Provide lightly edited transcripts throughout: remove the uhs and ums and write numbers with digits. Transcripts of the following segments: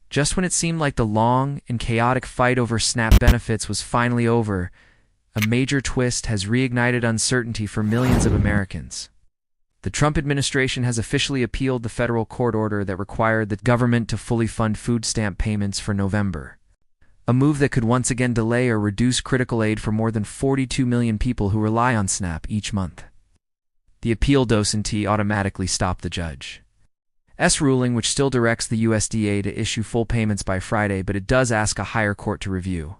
Just when it seemed like the long and chaotic fight over SNAP benefits was finally over, a major twist has reignited uncertainty for millions of Americans. The Trump administration has officially appealed the federal court order that required the government to fully fund food stamp payments for November, a move that could once again delay or reduce critical aid for more than 42 million people who rely on SNAP each month. The appeal doesn't automatically stop the judge's ruling, which still directs the USDA to issue full payments by Friday, but it does ask a higher court to review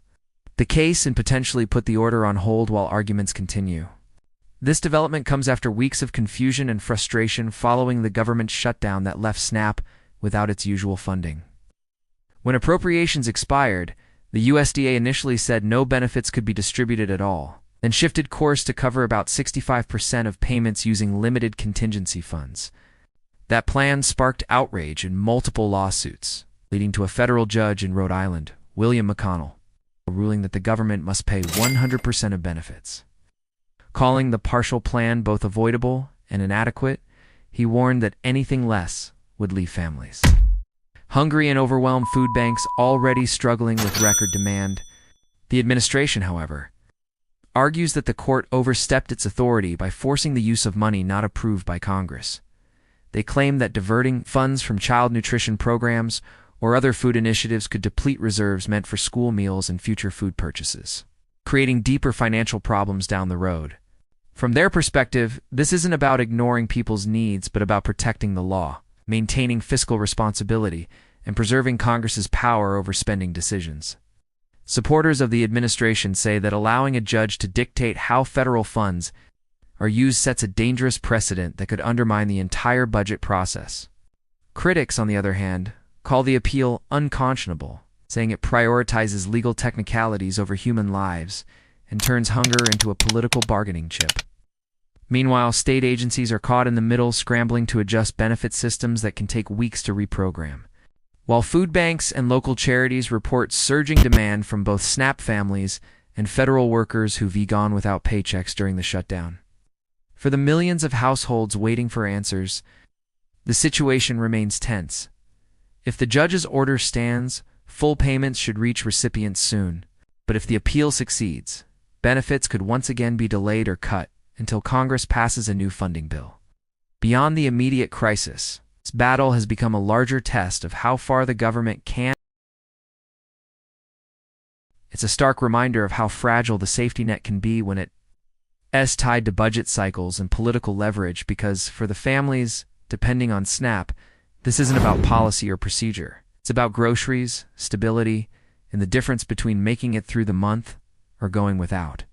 the case and potentially put the order on hold while arguments continue. This development comes after weeks of confusion and frustration following the government shutdown that left SNAP without its usual funding. When appropriations expired, the USDA initially said no benefits could be distributed at all, then shifted course to cover about 65% of payments using limited contingency funds. That plan sparked outrage and multiple lawsuits, leading to a federal judge in Rhode Island, William McConnell, ruling that the government must pay 100% of benefits. Calling the partial plan both avoidable and inadequate, he warned that anything less would leave families hungry and overwhelmed, food banks already struggling with record demand. The administration, however, argues that the court overstepped its authority by forcing the use of money not approved by Congress. They claim that diverting funds from child nutrition programs or other food initiatives could deplete reserves meant for school meals and future food purchases, creating deeper financial problems down the road. From their perspective, this isn't about ignoring people's needs, but about protecting the law, maintaining fiscal responsibility, and preserving Congress's power over spending decisions. Supporters of the administration say that allowing a judge to dictate how federal funds are used sets a dangerous precedent that could undermine the entire budget process. Critics, on the other hand, call the appeal unconscionable, saying it prioritizes legal technicalities over human lives and turns hunger into a political bargaining chip. Meanwhile, state agencies are caught in the middle, scrambling to adjust benefit systems that can take weeks to reprogram. While food banks and local charities report surging demand from both SNAP families and federal workers who've gone without paychecks during the shutdown. For the millions of households waiting for answers, the situation remains tense. If the judge's order stands, full payments should reach recipients soon. But if the appeal succeeds, benefits could once again be delayed or cut until Congress passes a new funding bill. Beyond the immediate crisis, this battle has become a larger test of how far the government can. It's a stark reminder of how fragile the safety net can be when it's tied to budget cycles and political leverage, because for the families depending on SNAP, this isn't about policy or procedure. It's about groceries, stability, and the difference between making it through the month or going without.